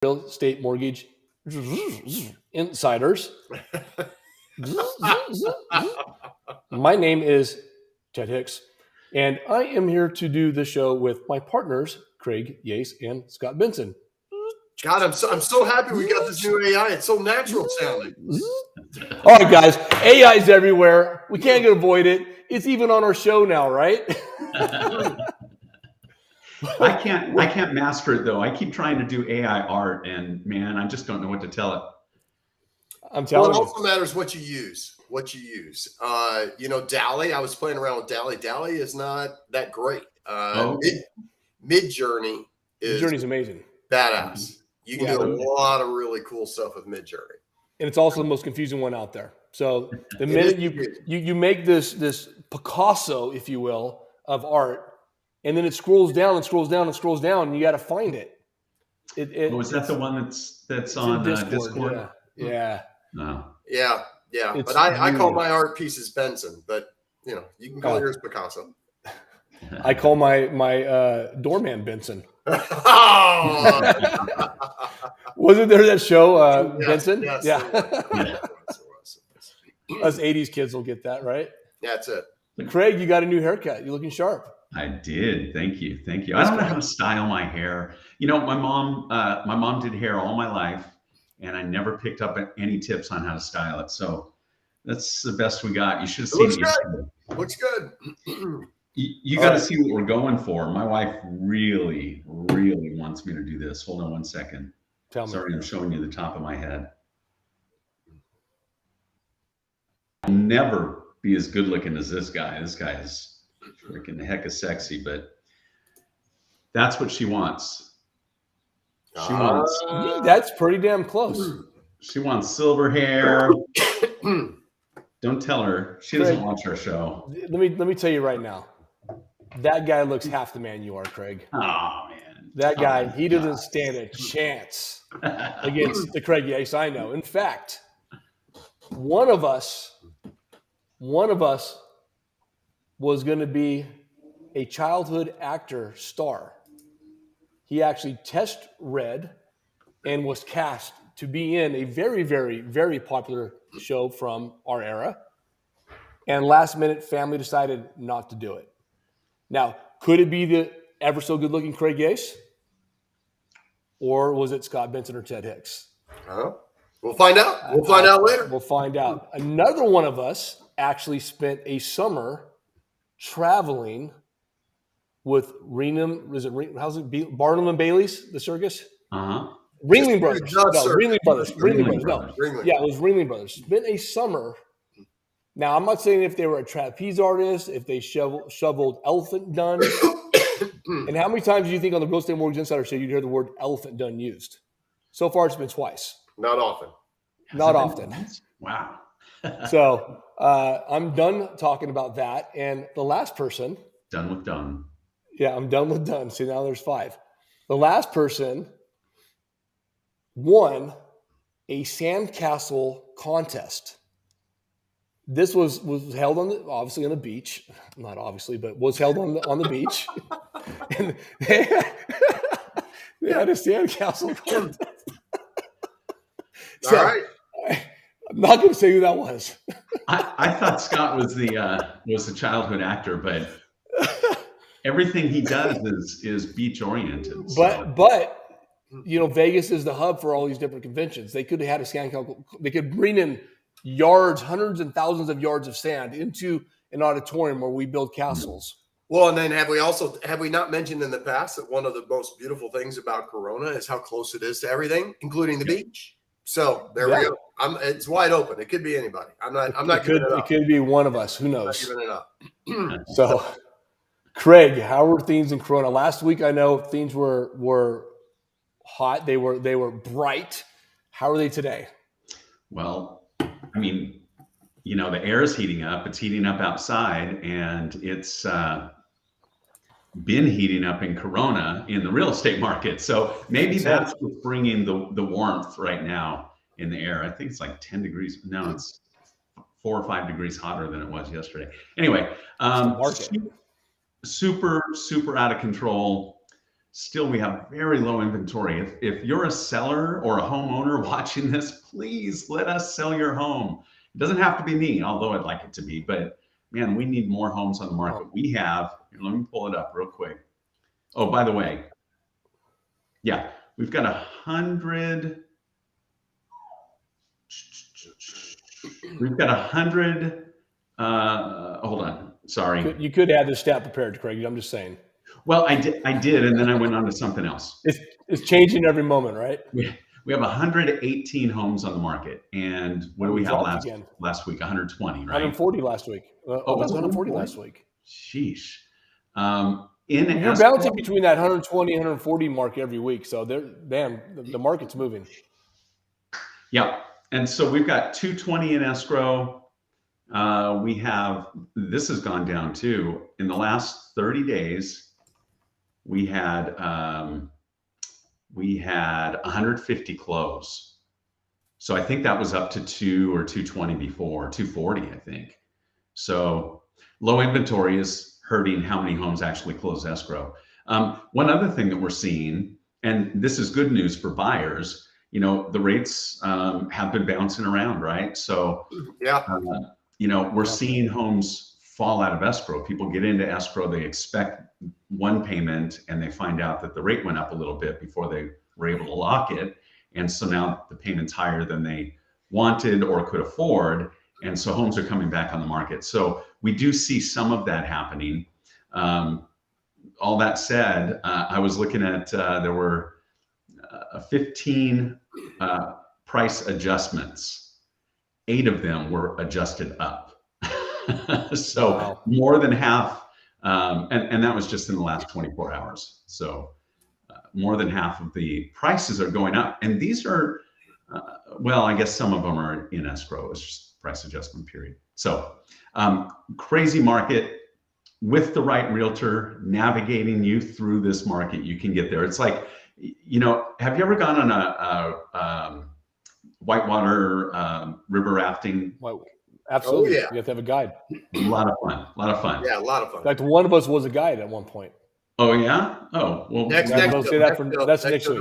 real estate mortgage insiders. My name is Ted Hicks, and I am here to do the show with my partners, Craig Yace and Scott Benson. God, I'm so happy we got this new AI. It's so natural sounding. All right, guys, AI is everywhere. We can't avoid it. It's even on our show now, right? I can't master it though. I keep trying to do AI art, and man, I just don't know what to tell it. I'm telling you. Well, it also matters what you use. DALL-E. I was playing around with DALL-E. DALL-E is not that great. Midjourney is amazing. Badass. You can do a lot of really cool stuff with Midjourney. And it's also the most confusing one out there. So the minute you make this Picasso, if you will, of art, and then it scrolls down and scrolls down and scrolls down, and you got to find it. Is that the one that's on Discord? Yeah. No. Yeah. But I call my art pieces Benson, but you can call yours Picasso. I call my doorman Benson. Wasn't there that show, Benson? Yes, Yeah. It was. Us 80s kids will get that, right? Yeah, that's it. Craig, you got a new haircut. You're looking sharp. I did. Thank you. I don't know how to style my hair. My mom did hair all my life, and I never picked up any tips on how to style it. So that's the best we got. You should have seen it. Looks good. You got to see what we're going for. My wife really, really wants me to do this. Hold on one second. Tell me. Sorry, I'm showing you the top of my head. I'll never be as good looking as this guy. This guy is freaking the heck of sexy, but that's what she wants. That's pretty damn close. She wants silver hair. Don't tell her. She doesn't watch our show. Let me tell you right now. That guy looks half the man you are, Craig. Oh man. That guy, he doesn't stand a chance against the Craig Yace I know. In fact, one of us was going to be a childhood actor star. He actually test read and was cast to be in a very, very, very popular show from our era. And last minute, family decided not to do it. Now, could it be the ever so good looking Craig Yace? Or was it Scott Benson or Ted Hicks? We'll find out. We'll find out later. We'll find out. Another one of us actually spent a summer traveling with Barnum and Bailey's, the circus? Ringling Brothers. Ringling Brothers. Yeah, it was Ringling Brothers. Spent a summer. Now, I'm not saying if they were a trapeze artist, if they shoveled elephant dung. And how many times do you think on the Real Estate Mortgage Insider show you'd hear the word elephant dung used? So far, it's been twice. Not often. Not often. Wow. So I'm done talking about that. And the last person. Done with done. Yeah, I'm done with done. See, now there's 5. The last person won a sandcastle contest. This was held obviously on the beach. Not obviously, but was held on the beach. And they had a sandcastle contest. All right. I'm not going to say who that was. I thought Scott was the childhood actor, but everything he does is beach oriented. But Vegas is the hub for all these different conventions. They could have had a sandcastle. They could bring in yards, hundreds and thousands of yards of sand into an auditorium where we build castles. Well, and then have we not mentioned in the past that one of the most beautiful things about Corona is how close it is to everything, including the beach. So there we go. It's wide open. It could be anybody. I'm not giving it up. It could be one of us. Who knows? I'm not giving it up. So, Craig, how were things in Corona? Last week, I know things were hot. They were bright. How are they today? Well, I mean, the air is heating up. It's heating up outside, and it's been heating up in Corona in the real estate market. So maybe that's what's bringing the warmth right now in the air. I think it's like 10 degrees. No, it's 4 or 5 degrees hotter than it was yesterday. Anyway, super, super out of control. still we have very low inventory. If you're a seller or a homeowner watching this, please let us sell your home. It doesn't have to be me, although I'd like it to be, but man, we need more homes on the market. We have, let me pull it up real quick. Oh, by the way, yeah, we've got 100. We've got 100. Hold on. Sorry. You could have this stat prepared, Craig. I'm just saying. Well, I did, and then I went on to something else. It's changing every moment, right? We have 118 homes on the market, and what do we have last week? 120, right? 140 last week. Was it 140 last week. Sheesh. You're bouncing between that 120 and 140 mark every week, so the market's moving. Yeah, and so we've got 220 in escrow. This has gone down too. In the last 30 days, we had 150 close. So I think that was up to 2 or 220 before, 240, I think. So low inventory is hurting how many homes actually close escrow. One other thing that we're seeing, and this is good news for buyers, the rates have been bouncing around, right? So, yeah, we're seeing homes fall out of escrow. People get into escrow, they expect one payment, and they find out that the rate went up a little bit before they were able to lock it. And so now the payment's higher than they wanted or could afford. And so homes are coming back on the market. So we do see some of that happening. All that said, I was looking at, there were 15 price adjustments. 8 of them were adjusted up. So wow. More than half, and that was just in the last 24 hours. So more than half of the prices are going up. And these are, well, I guess some of them are in escrow. It's just price adjustment period. So crazy market. With the right realtor navigating you through this market, you can get there. It's like, have you ever gone on a whitewater river rafting? Absolutely. Oh, yeah. You have to have a guide. A lot of fun. Yeah, a lot of fun. In fact, one of us was a guide at one point. Oh, yeah? Oh, well. Next that's week. Don't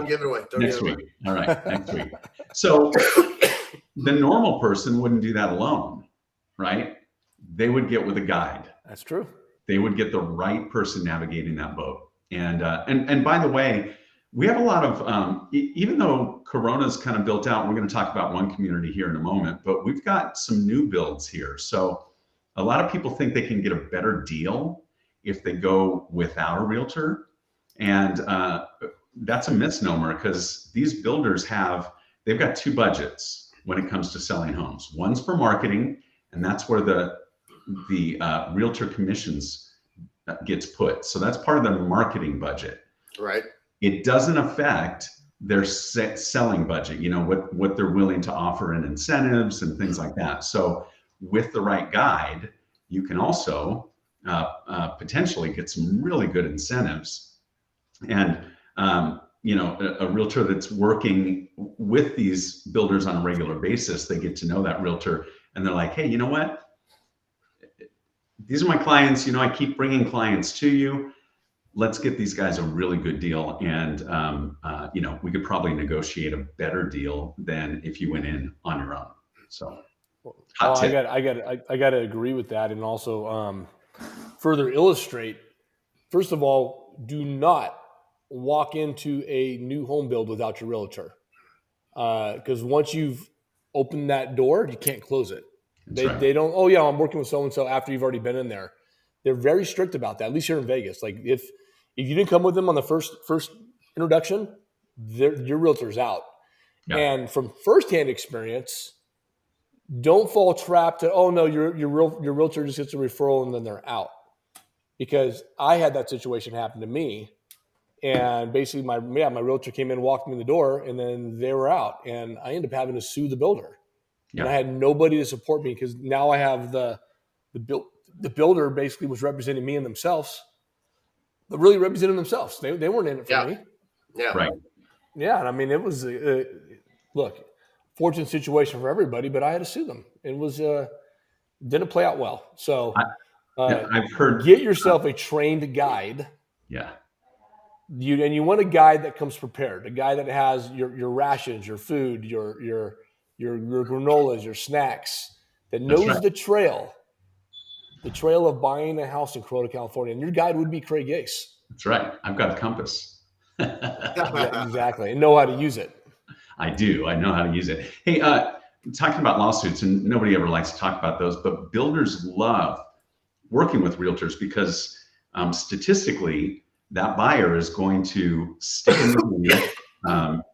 give it away. Next week. All right, next week. So the normal person wouldn't do that alone, right? They would get with a guide. That's true. They would get the right person navigating that boat. And by the way, we have a lot of, even though Corona's kind of built out, we're going to talk about one community here in a moment, but we've got some new builds here. So a lot of people think they can get a better deal if they go without a realtor. And that's a misnomer, because these builders they've got 2 budgets when it comes to selling homes. One's for marketing, and that's where the realtor commissions gets put. So that's part of their marketing budget. Right. It doesn't affect their selling budget, what they're willing to offer in incentives and things like that. So with the right guide, you can also potentially get some really good incentives. And, a realtor that's working with these builders on a regular basis, they get to know that realtor, and they're like, hey, you know what? These are my clients. I keep bringing clients to you. Let's get these guys a really good deal. And, we could probably negotiate a better deal than if you went in on your own. So I got to agree with that. And also further illustrate, first of all, do not walk into a new home build without your realtor. Because once you've opened that door, you can't close it. They don't, oh yeah, I'm working with so-and-so after you've already been in there. They're very strict about that, at least here in Vegas. Like if you didn't come with them on the first introduction, your realtor's out. Yeah. And from firsthand experience, don't fall trapped to, oh no, your realtor just gets a referral and then they're out. Because I had that situation happen to me. And basically my realtor came in, walked me in the door, and then they were out. And I ended up having to sue the builder. Yeah. And I had nobody to support me, because now I have the builder basically was representing me and themselves, but really representing themselves. They weren't in it for me. Yeah. Right. Yeah. And I mean, it was fortunate situation for everybody, but I had to sue them. It was didn't play out well. So I've heard, get yourself a trained guide. Yeah. you want a guide that comes prepared, a guy that has your rations, your food, your granolas, your snacks, that knows right. the trail of buying a house in Corona, California. And your guide would be Craig Yace. That's right. I've got a compass. Yeah, exactly. And know how to use it. I do. I know how to use it. Hey, talking about lawsuits, and nobody ever likes to talk about those, but builders love working with realtors because statistically, that buyer is going to stick in the lead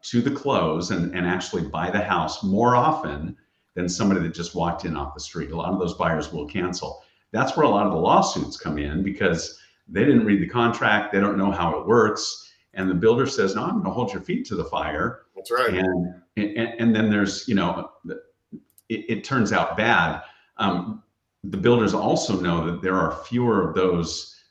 to the close and actually buy the house more often than somebody that just walked in off the street. A lot of those buyers will cancel. That's where a lot of the lawsuits come in because they didn't read the contract. They don't know how it works. And the builder says, no, I'm going to hold your feet to the fire. That's right. And then there's, it turns out bad. The builders also know that there are fewer of those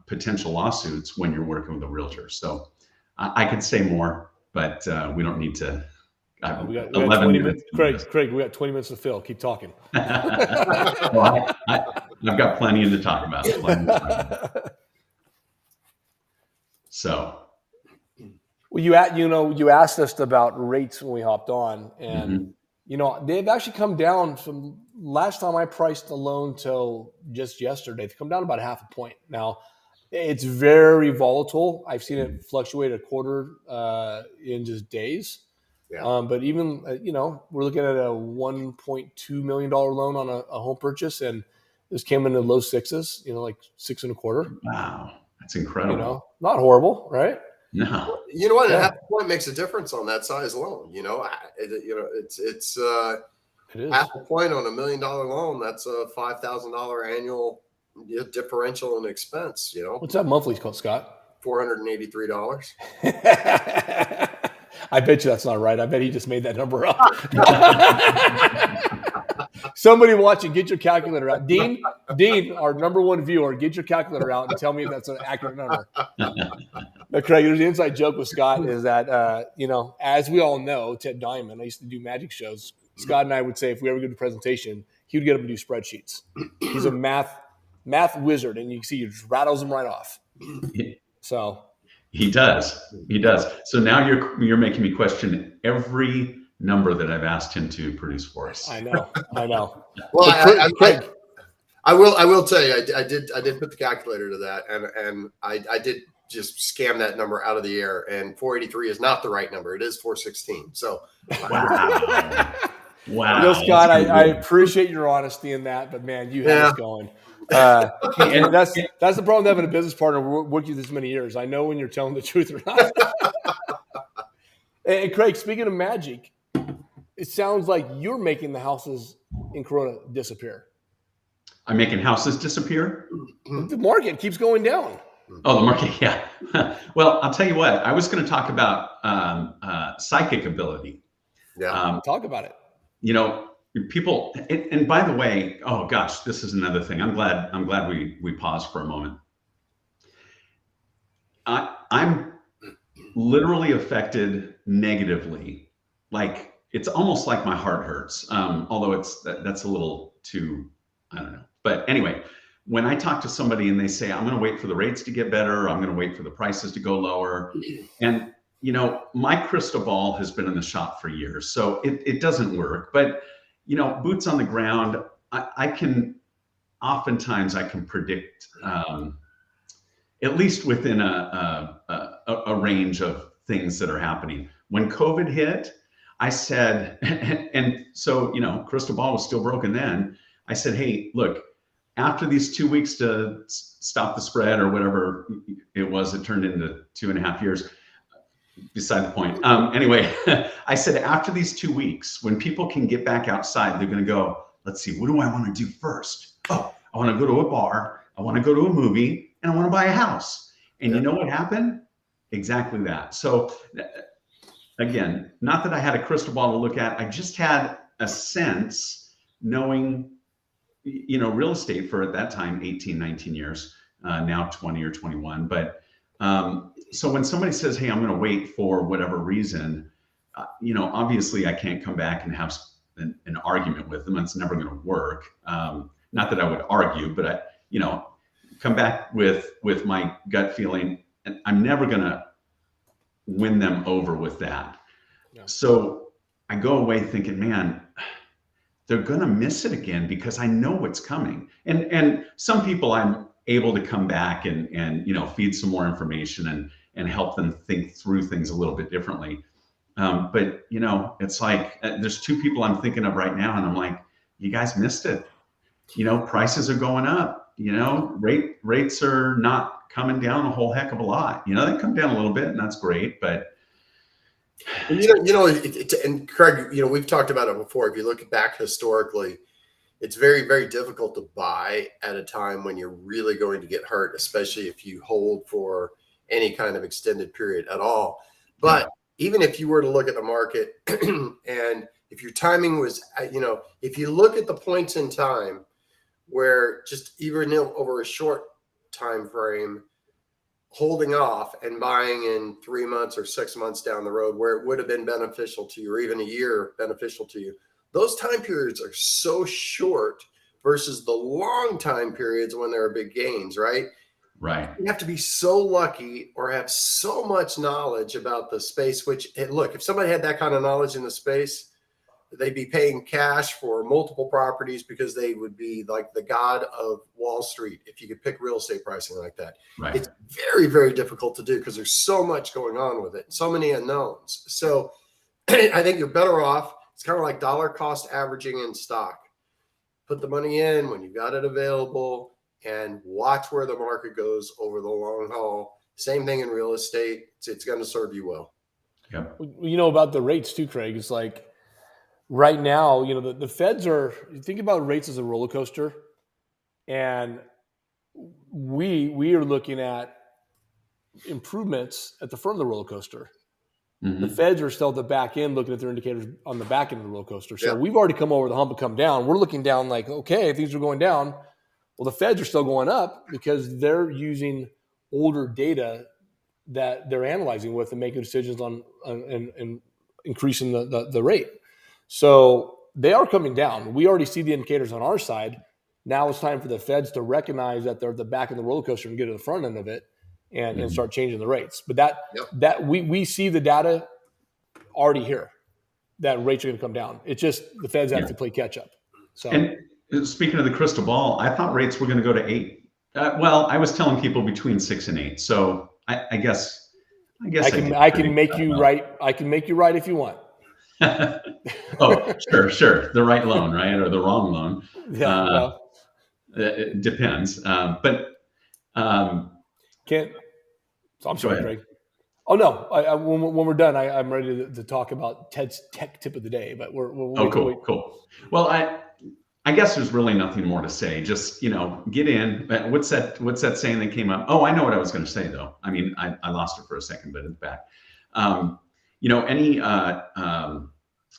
potential lawsuits when you're working with a realtor. So I could say more, but we don't need to. We got 20 minutes. Craig, we got 20 minutes to fill. Keep talking. Well, I've got plenty to talk about. So. Well, you asked us about rates when we hopped on, and they've actually come down from last time I priced a loan till just yesterday. They've come down about half a point. Now, it's very volatile. I've seen it fluctuate a quarter in just days. Yeah. But even we're looking at a $1.2 million loan on a home purchase, and this came in the low sixes. Like 6.25. Wow, that's incredible. Not horrible, right? No. You know what? Half a point makes a difference on that size loan. It's half a point on $1 million loan. That's a $5,000 annual differential in expense. What's that monthly cost, Scott? $483. I bet you that's not right. I bet he just made that number up. Somebody watching, get your calculator out. Dean, our number one viewer, get your calculator out and tell me if that's an accurate number. Now, Craig, there's an inside joke with Scott is that, as we all know, Ted Diamond, I used to do magic shows. Scott and I would say if we ever give a presentation, he would get up and do spreadsheets. He's a math wizard, and you can see he just rattles them right off. So he does. So now you're making me question every number that I've asked him to produce for us. I know. Well, Craig, I will tell you, I did put the calculator to that, and I did just scam that number out of the air. And 483 is not the right number; it is 416. So, wow. Scott, I appreciate your honesty in that, but man, you have us going. And that's the problem with having a business partner working this many years. I know when you're telling the truth or not. And Craig, speaking of magic, it sounds like you're making the houses in Corona disappear. I'm making houses disappear? The market keeps going down. Oh, the market, yeah. Well, I'll tell you what. I was going to talk about psychic ability. Yeah, talk about it. People, and by the way, oh gosh, this is another thing. I'm glad we paused for a moment. I'm literally affected negatively. Like it's almost like my heart hurts. Although that's a little too, I don't know. But anyway, when I talk to somebody and they say, I'm going to wait for the rates to get better, or I'm going to wait for the prices to go lower. And, my crystal ball has been in the shop for years, so it doesn't work. But, boots on the ground, oftentimes I can predict, at least within a range of things that are happening. When COVID hit, I said, and so, crystal ball was still broken then. I said, hey, look, after these 2 weeks to stop the spread or whatever it was, it turned into 2.5 years. Beside the point. Anyway, I said, after these 2 weeks, when people can get back outside, they're going to go, let's see, what do I want to do first? Oh, I want to go to a bar. I want to go to a movie, and I want to buy a house. And you know what happened? Exactly that. So again, not that I had a crystal ball to look at. I just had a sense knowing, real estate for at that time, 18, 19 years, now 20 or 21. But so when somebody says, hey, I'm going to wait for whatever reason, obviously I can't come back and have an argument with them. It's never going to work. Not that I would argue, but come back with my gut feeling. I'm never going to win them over with that. Yeah. So I go away thinking, man, they're going to miss it again because I know what's coming. And some people I'm able to come back and feed some more information and help them think through things a little bit differently. But it's like there's two people I'm thinking of right now, and I'm like, you guys missed it. Prices are going up. Rates are not coming down a whole heck of a lot. They come down a little bit, and that's great. But and Craig, we've talked about it before. If you look back historically, it's very, very difficult to buy at a time when you're really going to get hurt, especially if you hold for any kind of extended period at all. But even if you were to look at the market and if your timing was, if you look at the points in time where just even over a short time frame, holding off and buying in 3 months or 6 months down the road where it would have been beneficial to you, or even a year beneficial to you, those time periods are so short versus the long time periods when there are big gains, right? Right. You have to be so lucky or have so much knowledge about the space, look, if somebody had that kind of knowledge in the space, they'd be paying cash for multiple properties because they would be like the god of Wall Street if you could pick real estate pricing like that. Right. It's very, very difficult to do because there's so much going on with it, so many unknowns. So I think you're better off. It's kind of like dollar cost averaging in stock. Put the money in when you've got it available and watch where the market goes over the long haul. Same thing in real estate. It's going to serve you well. Yeah. About the rates too, Craig, it's like right now, the feds are, you think about rates as a roller coaster, and we are looking at improvements at the front of the roller coaster. Mm-hmm. The feds are still at the back end looking at their indicators on the back end of the roller coaster. So Yeah. we've already come over the hump and come down. We're looking down like, okay, things are going down. Well, the feds are still going up because they're using older data that they're analyzing with and making decisions on and increasing the rate. So they are coming down. We already see the indicators on our side. Now it's time for the feds to recognize that they're at the back of the roller coaster and get to the front end of it and start changing the rates. But that we see the data already here that rates are going to come down. It's just the feds have to play catch up. So, and speaking of the crystal ball, I thought rates were going to go to 8. I was telling people between 6 and 8. So I guess I can make you right. I can make you right if you want. Oh, sure. The right loan, right? Or the wrong loan. Yeah. It depends. Can't. So I'm sorry, Craig. Oh no! When we're done, I'm ready to talk about Ted's tech tip of the day. But we're cool. Well, I guess there's really nothing more to say. Just get in. What's that saying that came up? Oh, I know what I was going to say though. I mean, I lost it for a second, but it's back. Any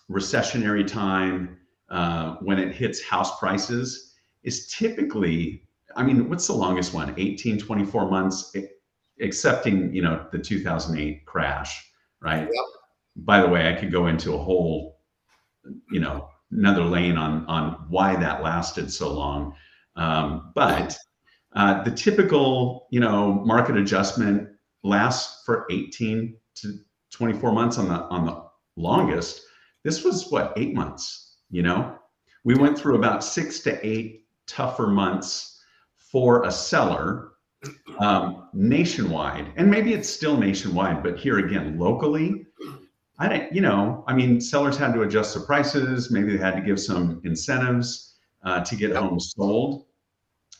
recessionary time when it hits house prices is typically, what's the longest one? 18, 24 months, accepting, the 2008 crash, right? Yep. By the way, I could go into a whole, another lane on why that lasted so long. But the typical, market adjustment lasts for 18 to 24 months on the longest. This was 8 months, we went through about 6 to 8 tougher months for a seller nationwide. And maybe it's still nationwide, but here again, locally, sellers had to adjust the prices. Maybe they had to give some incentives to get homes sold,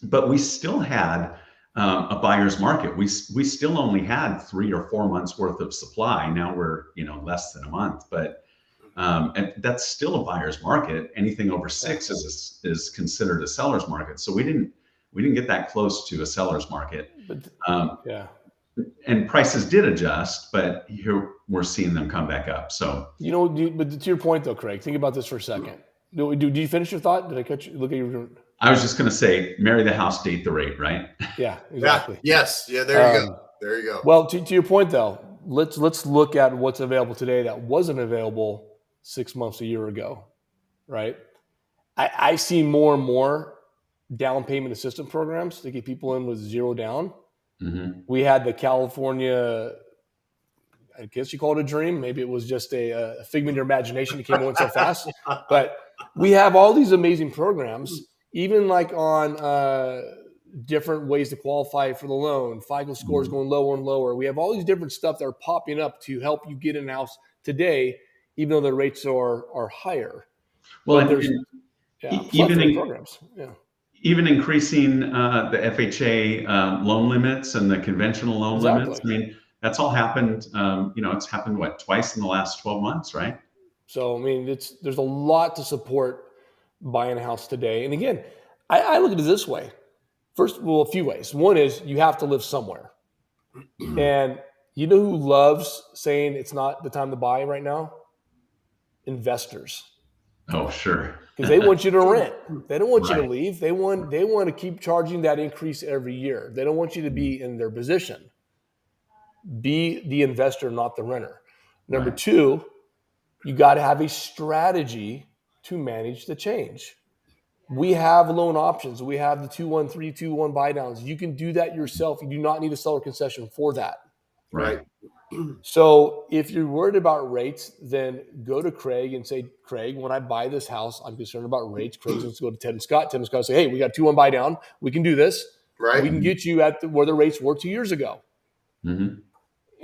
but we still had a buyer's market. We still only had 3 or 4 months worth of supply. Now we're, less than a month, but and that's still a buyer's market. Anything over 6 is considered a seller's market. So we didn't get that close to a seller's market. And prices did adjust, but here we're seeing them come back up. So but to your point though, Craig, think about this for a second. Did you finish your thought? Did I catch you? Look at your. I was just going to say, marry the house, date the rate, right? Yeah, exactly. Yes. Yeah. There you go. There you go. Well, to your point though, let's look at what's available today that wasn't available 6 months, a year ago, right? I see more and more down payment assistance programs to get people in with 0 down. Mm-hmm. We had the California, I guess you call it a dream. Maybe it was just a figment of your imagination. It came and went so fast. But we have all these amazing programs, even like on different ways to qualify for the loan. FICO scores going lower and lower. We have all these different stuff that are popping up to help you get in a house today, even though the rates are higher. Well, but there's even programs. Yeah. Even increasing the FHA loan limits and the conventional loan limits. I mean, that's all happened. It's happened twice in the last 12 months, right? So I mean, there's a lot to support buying a house today. And again, I look at it this way. First of all, a few ways. One is you have to live somewhere. And you know who loves saying it's not the time to buy right now? Investors. Oh, sure. Because they want you to rent. They don't want you to Right. leave. They want to keep charging that increase every year. They don't want you to be in their position. Be the investor, not the renter. Number Right. two, you got to have a strategy to manage the change. We have loan options. We have the 2-1, 3-2-1 buy downs. You can do that yourself. You do not need a seller concession for that. Right. So if you're worried about rates, then go to Craig and say, Craig, when I buy this house, I'm concerned about rates. Craig's going to go to Ted and Scott. Ted and Scott say, hey, we got 2-1 buy down. We can do this. Right. We can get you at where the rates were 2 years ago. Mm-hmm.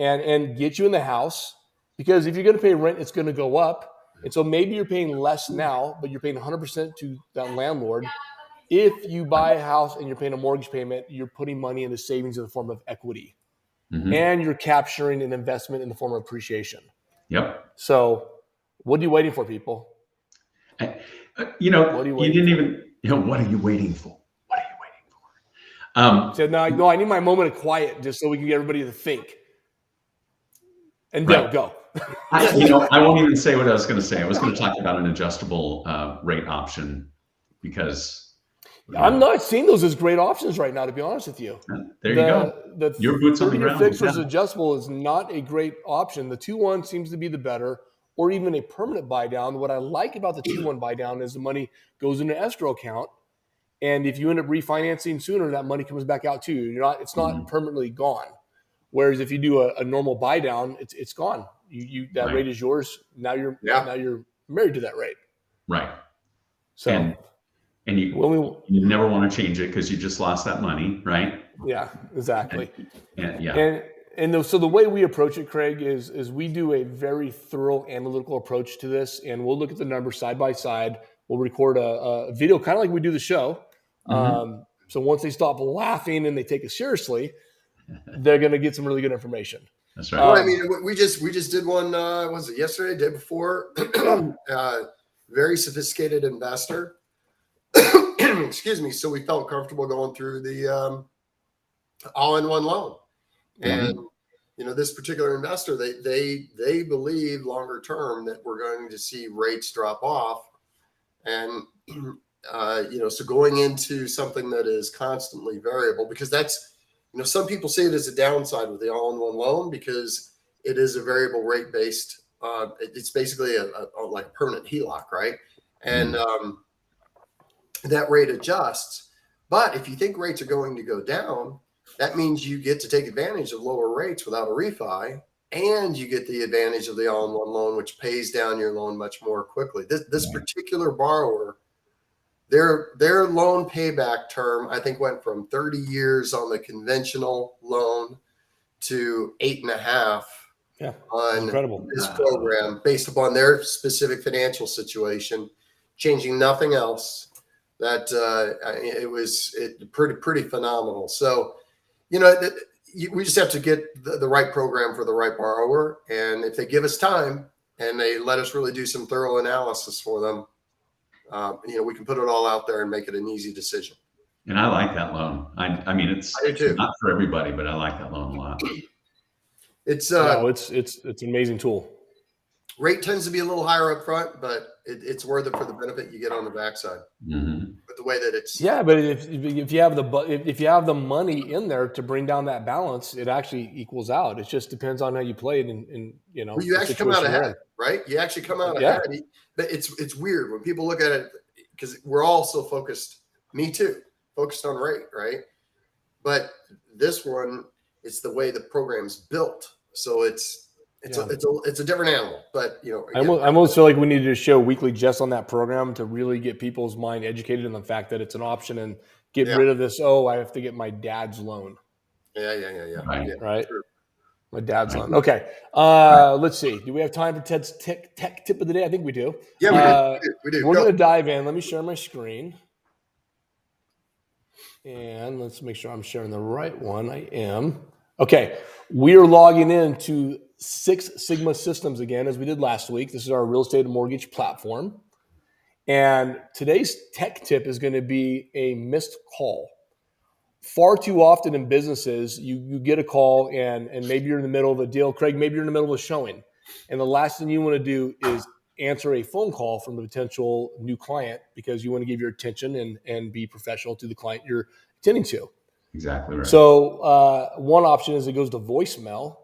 And get you in the house. Because if you're going to pay rent, it's going to go up. And so maybe you're paying less now, but you're paying 100% to that landlord. If you buy a house and you're paying a mortgage payment, you're putting money into savings in the form of equity. Mm-hmm. And you're capturing an investment in the form of appreciation. Yep. So what are you waiting for, people? What are you waiting for? What are you waiting for? What are you waiting for? Said, no, I need my moment of quiet just so we can get everybody to think. And Right. go. I won't even say what I was going to say. I was going to talk about an adjustable rate option because I'm not seeing those as great options right now, to be honest with you. There you go. The Your boots on the 30-year ground. fixed versus adjustable is not a great option. The 2-1 seems to be the better, or even a permanent buy down. What I like about the 2-1 buy down is the money goes in an escrow account, and if you end up refinancing sooner, that money comes back out too. It's not permanently gone. Whereas if you do a normal buy down, it's gone. That rate is yours. Now you're married to that rate. Right. So and you never want to change it because you just lost that money, right? Yeah, exactly. So the way we approach it, Craig, is we do a very thorough analytical approach to this, and we'll look at the numbers side by side. We'll record a video, kind of like we do the show. Mm-hmm. So once they stop laughing and they take us seriously, they're going to get some really good information. That's right. Well, I mean, we just did one. Was it yesterday? Day before? Very sophisticated investor. Excuse me. So we felt comfortable going through the all-in-one loan, and this particular investor, they believe longer term that we're going to see rates drop off, and so going into something that is constantly variable, because that's. Some people see it as a downside with the all-in-one loan because it is a variable rate based. It's basically a like permanent HELOC, right? And that rate adjusts. But if you think rates are going to go down, that means you get to take advantage of lower rates without a refi, and you get the advantage of the all-in-one loan, which pays down your loan much more quickly. This particular borrower, their loan payback term, I think, went from 30 years on the conventional loan to 8.5 on incredible. This program, based upon their specific financial situation, changing nothing else. That it was pretty phenomenal. So, we just have to get the right program for the right borrower, and if they give us time and they let us really do some thorough analysis for them, we can put it all out there and make it an easy decision. And I like that loan. I mean, it's not for everybody, but I like that loan a lot. It's an amazing tool. Rate tends to be a little higher up front, but it's worth it for the benefit you get on the backside. Mm-hmm. But the way that it's but if you have the money in there to bring down that balance, it actually equals out. It just depends on how you play it, and well, you actually come out ahead, right? You actually come out ahead. But it's weird when people look at it because we're all so focused. Me too, focused on rate, right? But this one, it's the way the program's built. So it's a different animal. But I almost feel like we need to show weekly just on that program to really get people's mind educated in the fact that it's an option and get rid of this. Oh, I have to get my dad's loan. Right. True. My dad's loan. Okay. Let's see. Do we have time for Ted's tech tip of the day? I think we do. Yeah, we do. We're going to dive in. Let me share my screen. And let's make sure I'm sharing the right one. I am. Okay. We are logging into Six Sigma Systems again, as we did last week. This is our real estate and mortgage platform. And today's tech tip is going to be a missed call. Far too often in businesses, you get a call and maybe you're in the middle of a deal. Craig, maybe you're in the middle of a showing. And the last thing you want to do is answer a phone call from a potential new client because you want to give your attention and be professional to the client you're attending to. Exactly right. So one option is it goes to voicemail.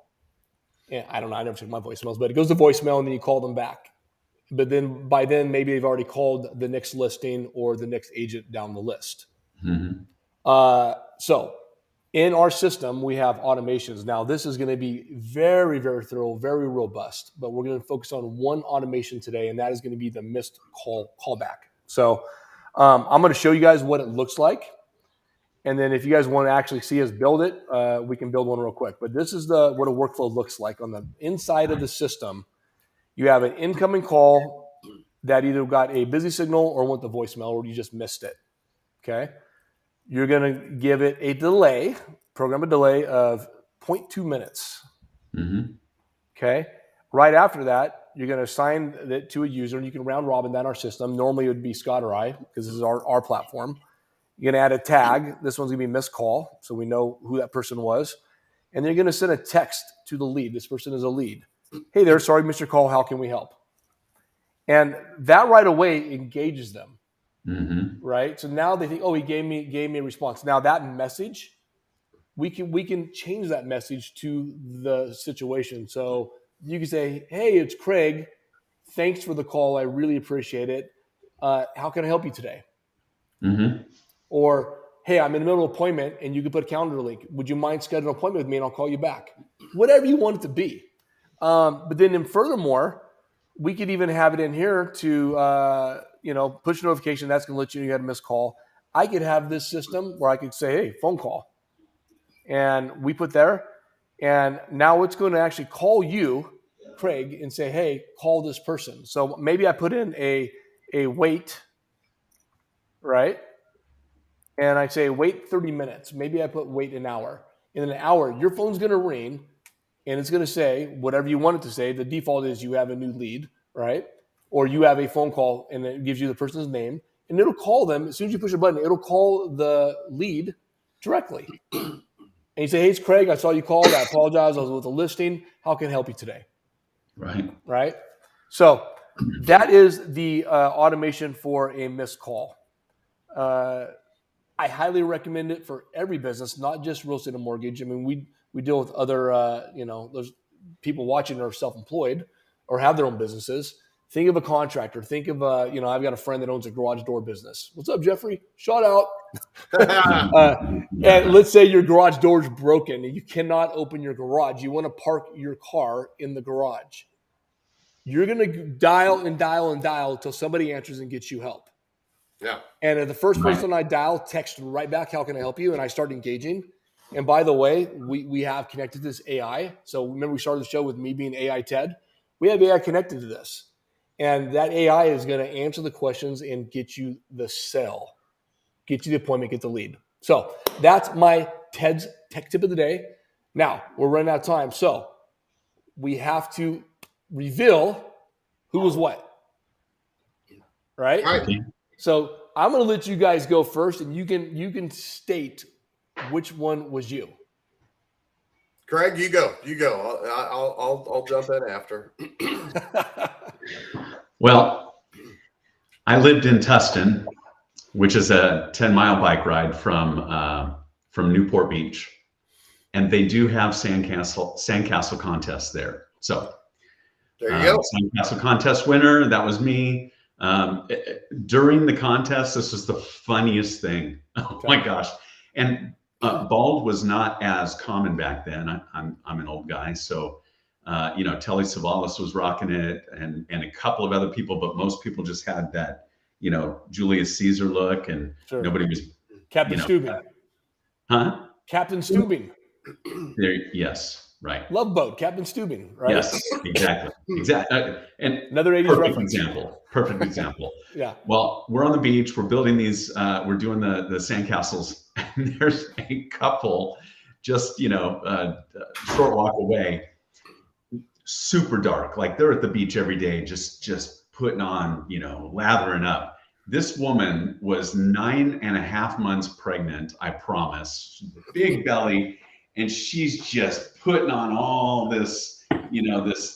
And I don't know, I never check my voicemails, but it goes to voicemail and then you call them back. But then by then, maybe they've already called the next listing or the next agent down the list. Mm-hmm. So in our system, we have automations. Now, this is going to be very, very thorough, very robust, but we're going to focus on one automation today, and that is going to be the missed callback. So I'm going to show you guys what it looks like. And then if you guys want to actually see us build it, we can build one real quick. But this is what a workflow looks like. On the inside of the system, you have an incoming call that either got a busy signal or went to voicemail or you just missed it, okay? You're going to give it a delay, program a delay of 0.2 minutes. Mm-hmm. Okay. Right after that, you're going to assign it to a user, and you can round robin that in our system. Normally it would be Scott or I, because this is our platform. You're going to add a tag. This one's going to be missed call, so we know who that person was. And then you're going to send a text to the lead. This person is a lead. Hey there, sorry, Mr. Call. How can we help? And that right away engages them. Mm-hmm. Right. So now they think, oh, he gave me a response. Now that message, we can change that message to the situation. So you can say, hey, it's Craig. Thanks for the call. I really appreciate it. How can I help you today? Mm-hmm. Or, hey, I'm in the middle of an appointment, and you can put a calendar link. Would you mind scheduling an appointment with me and I'll call you back? Whatever you want it to be. But then furthermore, we could even have it in here to, push notification. That's going to let you know you had a missed call. I could have this system where I could say, hey, phone call. And we put there. And now it's going to actually call you, Craig, and say, hey, call this person. So maybe I put in a wait, right? And I say, wait 30 minutes. Maybe I put wait an hour. In an hour, your phone's going to ring, and it's going to say whatever you want it to say. The default is you have a new lead, right? Or you have a phone call, and it gives you the person's name, and it'll call them. As soon as you push a button, it'll call the lead directly. And you say, hey, it's Craig. I saw you called. I apologize. I was with a listing. How can I help you today? Right? So that is the automation for a missed call. I highly recommend it for every business, not just real estate and mortgage. I mean, we deal with other, there's people watching that are self-employed or have their own businesses. Think of a contractor. Think of, I've got a friend that owns a garage door business. What's up, Jeffrey? Shout out. And let's say your garage door is broken and you cannot open your garage. You want to park your car in the garage. You're going to dial and dial and dial until somebody answers and gets you help. Yeah. And if the first person I dial texts right back, how can I help you? And I start engaging. And by the way, we have connected this AI. So remember we started the show with me being AI Ted. We have AI connected to this. And that AI is going to answer the questions and get you the sale, get you the appointment, get the lead. So that's my Ted's tech tip of the day. Now, we're running out of time. So we have to reveal who was what. Right? So I'm going to let you guys go first, and you can state which one was you. Craig, you go. I'll jump in after. Well, I lived in Tustin, which is a 10-mile bike ride from Newport Beach, and they do have sandcastle contests there. So there you go. Sandcastle contest winner. That was me. During the contest, this was the funniest thing. Oh my gosh. And Bald was not as common back then. I'm an old guy, so Telly Savalas was rocking it, and a couple of other people, but most people just had that Julius Caesar look, and Sure. nobody was Captain Steubing. Huh? Captain Steubing. There, yes, right. Love Boat, Captain Steubing, right? Yes, exactly. And Another 80s perfect reference. example. Perfect example. Yeah. Well, we're on the beach. We're building these. We're doing the sandcastles, and there's a couple just a short walk away. Super dark, like they're at the beach every day, just putting on, lathering up. This woman was 9.5 months pregnant, I promise, big belly, and she's just putting on all this,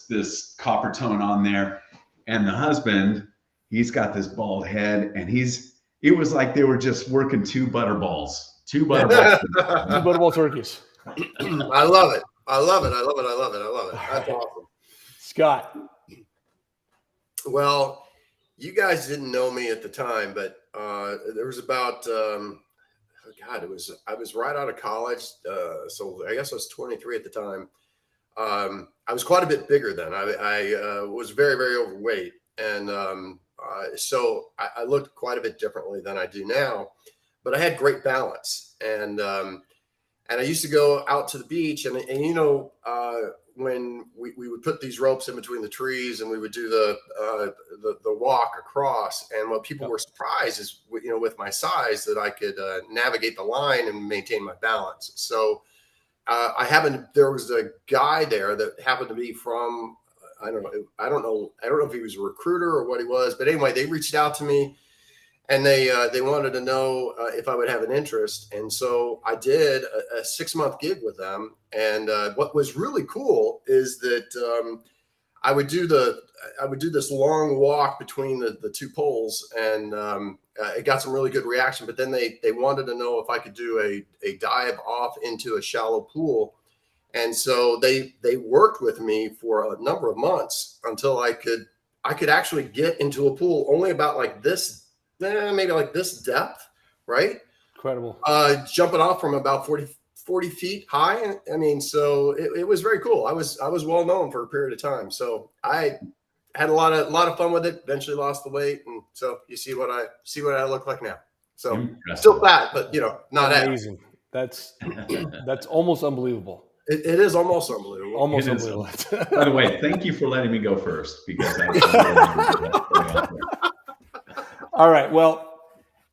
this copper tone on there. And the husband, he's got this bald head, and it was like they were just working two butterball turkeys. I love it. I love it. That's awesome. Scott. Well, you guys didn't know me at the time, but there was about, I was right out of college. So I guess I was 23 at the time. I was quite a bit bigger then. I was very, very overweight. And so I looked quite a bit differently than I do now, but I had great balance. And I used to go out to the beach and when we would put these ropes in between the trees and we would do the walk across, and what people were surprised is, with my size, that I could navigate the line and maintain my balance. So there was a guy there that happened to be from, I don't know if he was a recruiter or what he was, but anyway, they reached out to me. And they wanted to know if I would have an interest, and so I did a 6-month gig with them. And what was really cool is that I would do this long walk between the two poles, and it got some really good reaction. But then they wanted to know if I could do a dive off into a shallow pool, and so they worked with me for a number of months until I could actually get into a pool only about like this. Maybe like this depth, right? Incredible. Jumping off from about 40 feet high. I mean, so it was very cool. I was well known for a period of time. So I had a lot of fun with it. Eventually lost the weight, and so you see what I look like now. So still fat, but not amazing. That's almost unbelievable. It is almost unbelievable. Almost unbelievable. By the way, thank you for letting me go first, because all right. Well,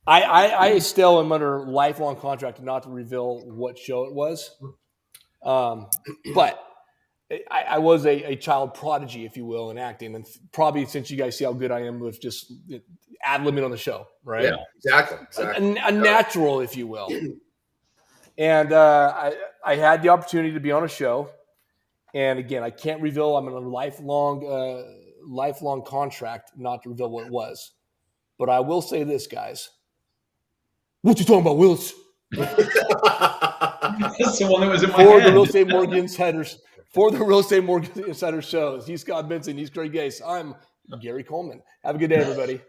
I still am under lifelong contract not to reveal what show it was. But I was a child prodigy, if you will, in acting. And probably since you guys see how good I am with just ad-libbing on the show, right? Yeah, exactly. A natural, if you will. And I had the opportunity to be on a show. And again, I can't reveal. I'm in a lifelong contract not to reveal what it was. But I will say this, guys. What you talking about, Willis? That's the one that was in my head. The Real Estate Mortgage Insiders, for the Real Estate Mortgage Insider shows. He's Scott Benson. He's Craig Yace. I'm Gary Coleman. Have a good day, everybody.